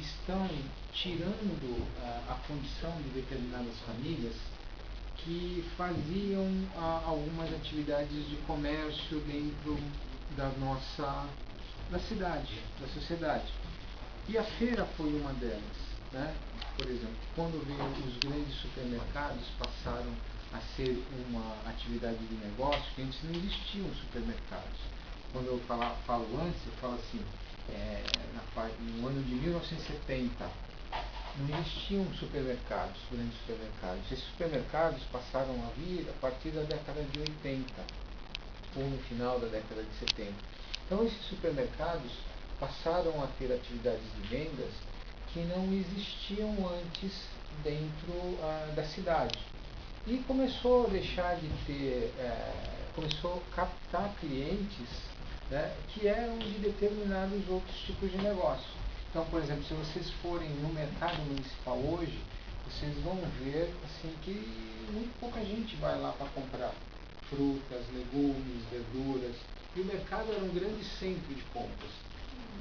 estão tirando a condição de determinadas famílias que faziam algumas atividades de comércio dentro da cidade, da sociedade. E a feira foi uma delas, né? Por exemplo, quando veio os grandes supermercados passaram a ser uma atividade de negócio, que antes não existiam supermercados. Quando eu falo antes, eu falo assim, no ano de 1970, não existiam supermercados, grandes supermercados. Esses supermercados passaram a vir a partir da década de 80, ou no final da década de 70. Então, esses supermercados passaram a ter atividades de vendas que não existiam antes dentro da cidade. E começou a deixar de ter, começou a captar clientes, né, que eram de determinados outros tipos de negócio. Então, por exemplo, se vocês forem no mercado municipal hoje, vocês vão ver assim, que muito pouca gente vai lá para comprar frutas, legumes, verduras. E o mercado era um grande centro de compras.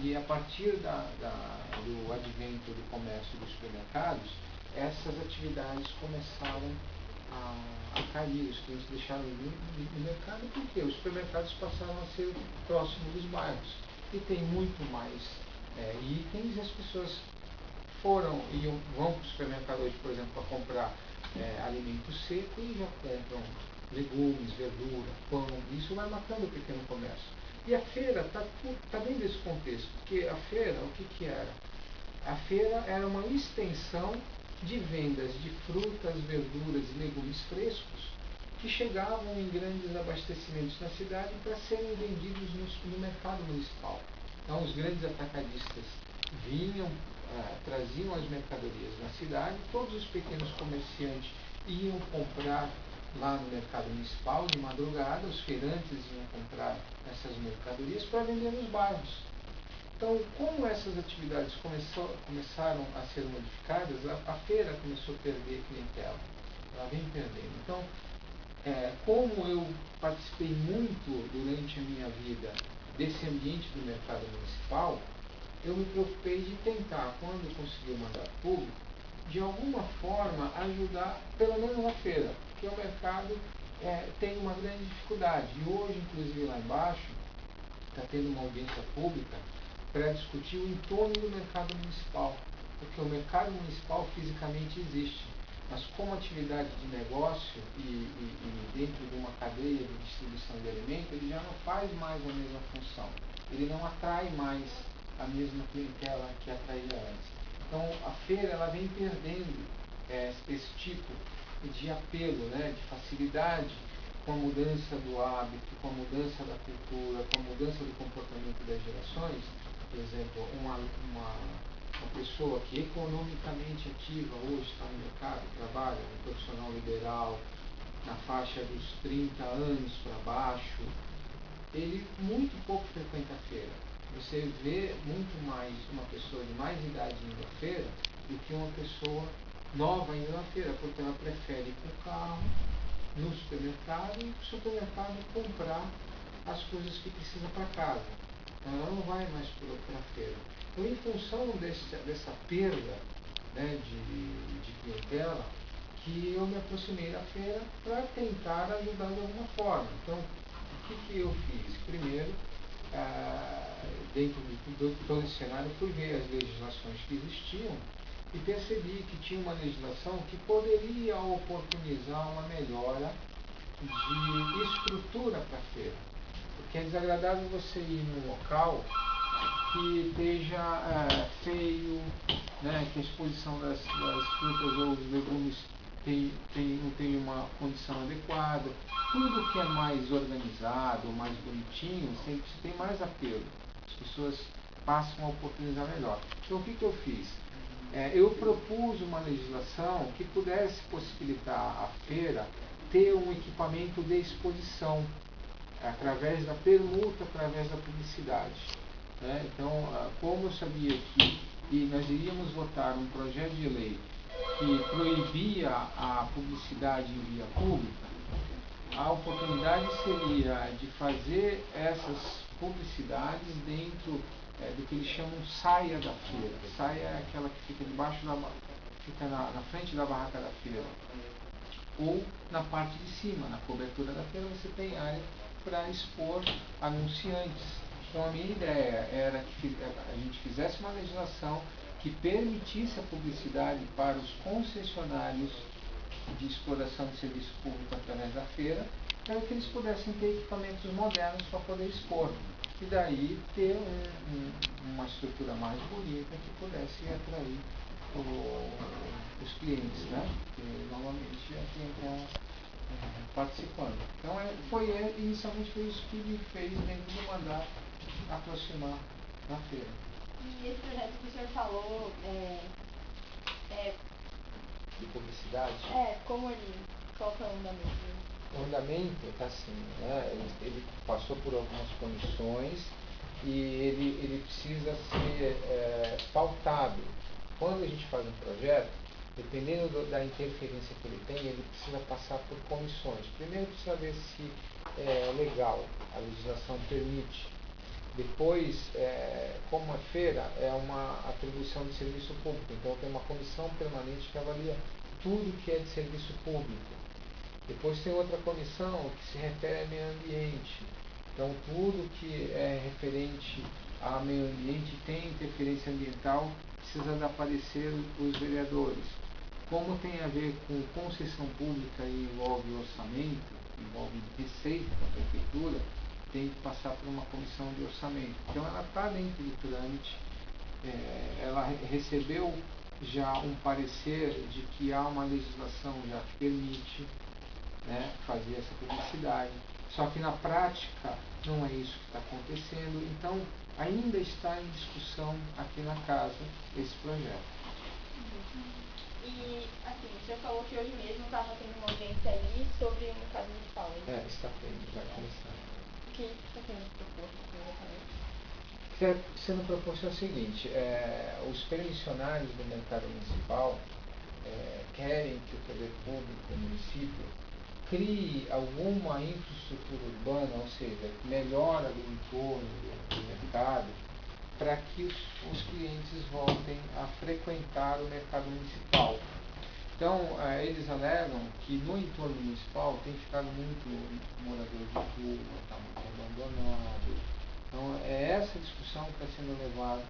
E a partir do advento do comércio dos supermercados, essas atividades começaram a cair. Os clientes deixaram de ir no mercado porque os supermercados passaram a ser próximos dos bairros. E tem muito mais itens, e as pessoas vão para o supermercado hoje, por exemplo, para comprar alimento seco e já compram legumes, verdura, pão. Isso vai matando o pequeno comércio. E a feira está dentro desse contexto, porque a feira, o que era? A feira era uma extensão de vendas de frutas, verduras e legumes frescos que chegavam em grandes abastecimentos na cidade para serem vendidos no mercado municipal. Então, os grandes atacadistas vinham, traziam as mercadorias na cidade, todos os pequenos comerciantes iam comprar lá no mercado municipal de madrugada, os feirantes iam comprar essas mercadorias para vender nos bairros. Então, como essas atividades começaram a ser modificadas, a feira começou a perder clientela, ela vem perdendo. Então, como eu participei muito durante a minha vida desse ambiente do mercado municipal, eu me preocupei de tentar, quando eu consegui o mandato público, de alguma forma ajudar, pelo menos na feira, porque o mercado tem uma grande dificuldade. E hoje, inclusive lá embaixo, está tendo uma audiência pública para discutir o entorno do mercado municipal, porque o mercado municipal fisicamente existe, mas como atividade de negócio e dentro de uma cadeia de distribuição de alimento, ele já não faz mais a mesma função, ele não atrai mais a mesma clientela que atraía antes. Então a feira ela vem perdendo esse tipo de apelo, né, de facilidade, com a mudança do hábito, com a mudança da cultura, com a mudança do comportamento das gerações. Por exemplo, uma pessoa que economicamente ativa hoje está no mercado, trabalha, um profissional liberal, na faixa dos 30 anos para baixo, ele muito pouco frequenta a feira. Você vê muito mais uma pessoa de mais idade indo à feira do que uma pessoa nova indo à feira, porque ela prefere ir com o carro no supermercado e no supermercado comprar as coisas que precisa para casa. Então ela não vai mais para a feira. Então, em função dessa perda, né, de clientela, que eu me aproximei da feira para tentar ajudar de alguma forma. Então, o que eu fiz? Primeiro, dentro de todo esse cenário, fui ver as legislações que existiam e percebi que tinha uma legislação que poderia oportunizar uma melhora de estrutura para a feira. Porque é desagradável você ir num local que esteja feio, né, que a exposição das frutas ou dos legumes não tem uma condição adequada. Tudo que é mais organizado, mais bonitinho, sempre tem mais apelo. As pessoas passam a oportunizar melhor. Então, o que eu fiz? Eu propus uma legislação que pudesse possibilitar à feira ter um equipamento de exposição, através da permuta, através da publicidade. Né? Então, como eu sabia que nós iríamos votar um projeto de lei que proibia a publicidade em via pública, a oportunidade seria de fazer essas publicidades dentro do que eles chamam saia da feira. Saia é aquela que fica debaixo fica na frente da barraca da feira. Ou na parte de cima, na cobertura da feira, você tem área para expor anunciantes. Então a minha ideia era que a gente fizesse uma legislação que permitisse a publicidade para os concessionários de exploração de serviço público através da feira, para que eles pudessem ter equipamentos modernos para poder expor. E daí ter uma estrutura mais bonita que pudesse atrair os clientes, né? Que normalmente é quem está participando. Então inicialmente foi isso que me fez dentro do mandato aproximar na feira. E esse projeto que o senhor falou de publicidade? Qual foi o andamento? O andamento está assim, né? Ele passou por algumas comissões e ele precisa ser pautado. Quando a gente faz um projeto, dependendo da interferência que ele tem, ele precisa passar por comissões. Primeiro precisa ver se é legal, a legislação permite. Depois, como a feira é uma atribuição de serviço público, então tem uma comissão permanente que avalia tudo que é de serviço público. Depois tem outra comissão que se refere a meio ambiente. Então tudo que é referente a meio ambiente tem interferência ambiental, precisa de aparecer os vereadores. Como tem a ver com concessão pública e envolve orçamento, envolve receita da prefeitura, tem que passar por uma comissão de orçamento. Então ela está dentro do trâmite, ela recebeu já um parecer de que há uma legislação já que permite, né, fazer essa publicidade. Só que na prática não é isso que está acontecendo, então ainda está em discussão aqui na casa esse projeto. E, assim, o senhor falou que hoje mesmo estava tendo uma audiência aí sobre o mercado municipal. Está tendo, vai começar. O que está sendo proposto exatamente? O que está sendo proposto é o seguinte, os permissionários do mercado municipal querem que o poder público do município crie alguma infraestrutura urbana, ou seja, melhora do entorno do mercado, para que os clientes voltem a frequentar o mercado municipal. Então, eles alegam que no entorno municipal tem ficado muito morador de rua, está muito abandonado. Então, é essa discussão que está sendo levada,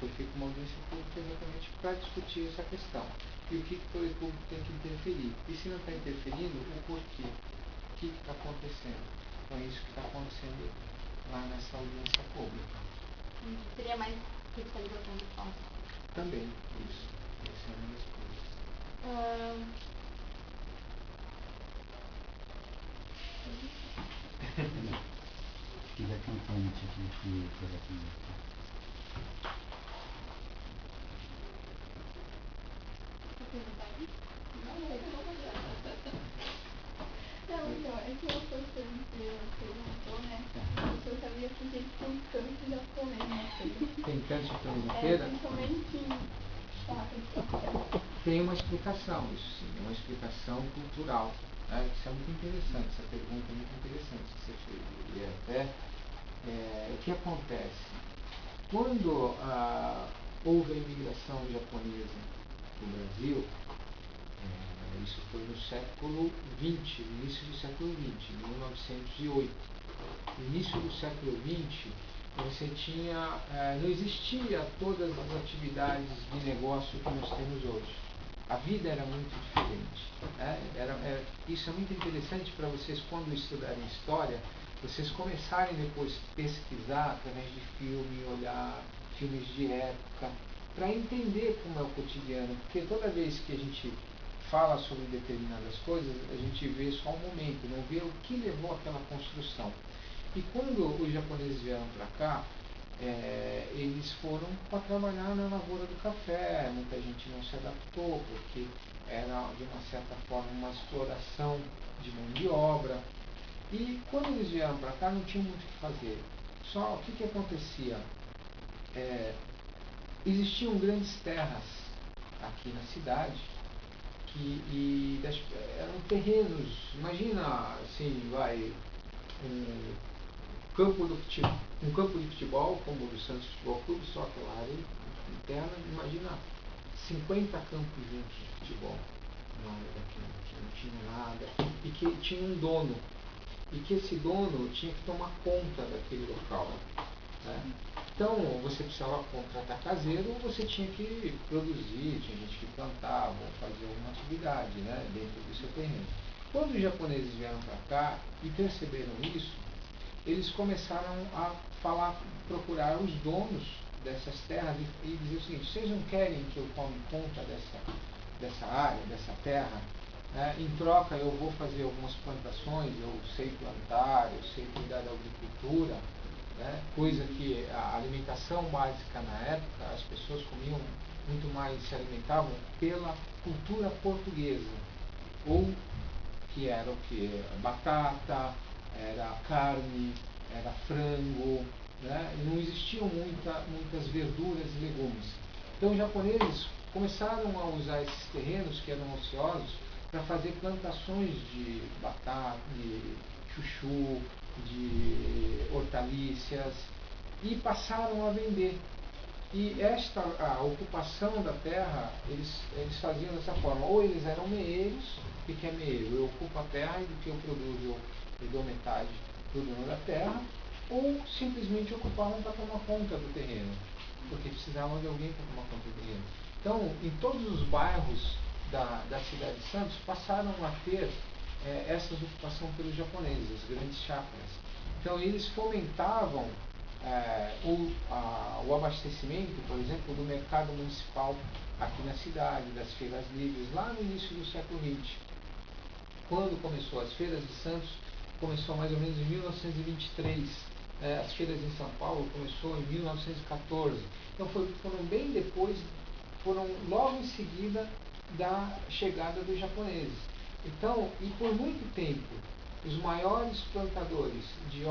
foi feita uma audiência pública exatamente para discutir essa questão. E o que o poder público tem que interferir. E se não está interferindo, o porquê? O que está acontecendo? Então, é isso que está acontecendo lá nessa audiência pública. Seria mais fiscalização do espaço? Também, isso. Essa é uma das coisas. Se quiser cantar no título de projeto. Não, é que uma coisa que você perguntou, né? Eu sabia que tem tanto japonês na feira. Tem tanto japonês na feira? Principalmente Tem uma explicação, isso sim, é uma explicação cultural. Né? Isso é muito interessante, essa pergunta é muito interessante que você fez. E até, o que acontece? Quando houve a imigração japonesa no Brasil, isso foi no século XX, no início do século XX, 1908. No início do século XX, você tinha, não existia todas as atividades de negócio que nós temos hoje. A vida era muito diferente. Né? Isso é muito interessante para vocês, quando estudarem história, vocês começarem depois a pesquisar através de filme, olhar filmes de época, para entender como é o cotidiano. Porque toda vez que a gente fala sobre determinadas coisas, a gente vê só um momento, não vê o que levou àquela construção. E quando os japoneses vieram para cá, eles foram para trabalhar na lavoura do café, muita gente não se adaptou, porque era de uma certa forma uma exploração de mão de obra. E quando eles vieram para cá não tinha muito o que fazer. Só o que acontecia? Existiam grandes terras aqui na cidade, eram terrenos, imagina assim, um campo de futebol, como o do Santos Futebol Clube, só aquela área interna, imagina 50 campos juntos de futebol, uma área daquela, que não tinha nada, e que tinha um dono, e que esse dono tinha que tomar conta daquele local. Né? Então, você precisava contratar caseiro ou você tinha que produzir, tinha gente que plantava ou fazia alguma atividade, né, dentro do seu terreno. Quando os japoneses vieram para cá e perceberam isso, eles começaram a procurar os donos dessas terras e dizer o seguinte: vocês não querem que eu tome conta dessa área, dessa terra? Em troca eu vou fazer algumas plantações, eu sei plantar, eu sei cuidar da agricultura, né? Coisa que a alimentação básica na época, as pessoas comiam muito mais, se alimentavam pela cultura portuguesa, ou que era o que? Batata, era carne, era frango, né? E não existiam muitas verduras e legumes. Então os japoneses começaram a usar esses terrenos que eram ociosos para fazer plantações de batata, de chuchu, de hortaliças, e passaram a vender. E a ocupação da terra, eles faziam dessa forma: ou eles eram meeiros. O que é meeiro? Eu ocupo a terra e do que eu produzo eu dou metade do dono da terra, ou simplesmente ocupavam para tomar conta do terreno, porque precisavam de alguém para tomar conta do terreno. Então, em todos os bairros da cidade de Santos passaram a ter essas ocupações pelos japoneses, as grandes chácaras. Então, eles fomentavam o abastecimento, por exemplo, do mercado municipal aqui na cidade, das feiras livres, lá no início do século XX. Quando começou as feiras de Santos, começou mais ou menos em 1923. As feiras em São Paulo começou em 1914. Então foram bem depois, foram logo em seguida da chegada dos japoneses. Então, e por muito tempo, os maiores plantadores de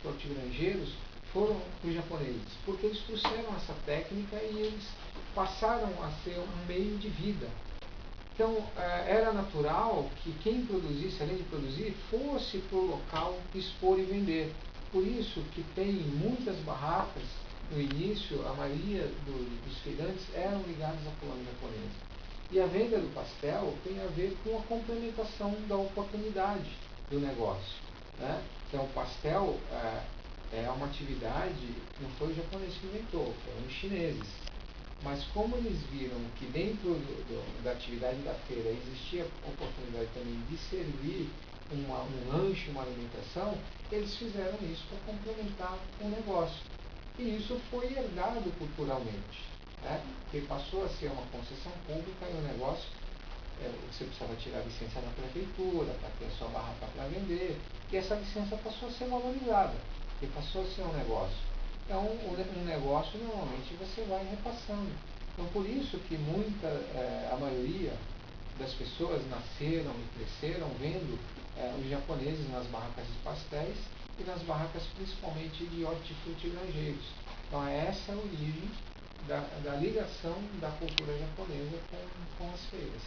hortigranjeiros foram os japoneses, porque eles trouxeram essa técnica e eles passaram a ser um meio de vida. Então, era natural que quem produzisse, além de produzir, fosse para o local expor e vender. Por isso que tem muitas barracas, no início, a maioria dos feirantes eram ligados à colônia japonesa. E a venda do pastel tem a ver com a complementação da oportunidade do negócio. Né? Então, o pastel é uma atividade, não foi o japonês que inventou, foram os chineses. Mas como eles viram que dentro da atividade da feira existia a oportunidade também de servir um lanche, uma alimentação, eles fizeram isso para complementar o negócio. E isso foi herdado culturalmente, né? Porque passou a ser uma concessão pública e o negócio, você precisava tirar a licença da prefeitura para ter a sua barraca para vender, e essa licença passou a ser valorizada, e passou a ser um negócio. Então, um negócio, normalmente, você vai repassando. Então, por isso que a maioria das pessoas nasceram e cresceram vendo os japoneses nas barracas de pastéis e nas barracas, principalmente, de hortifrutigranjeiros. Então, é essa a origem da ligação da cultura japonesa com as feiras.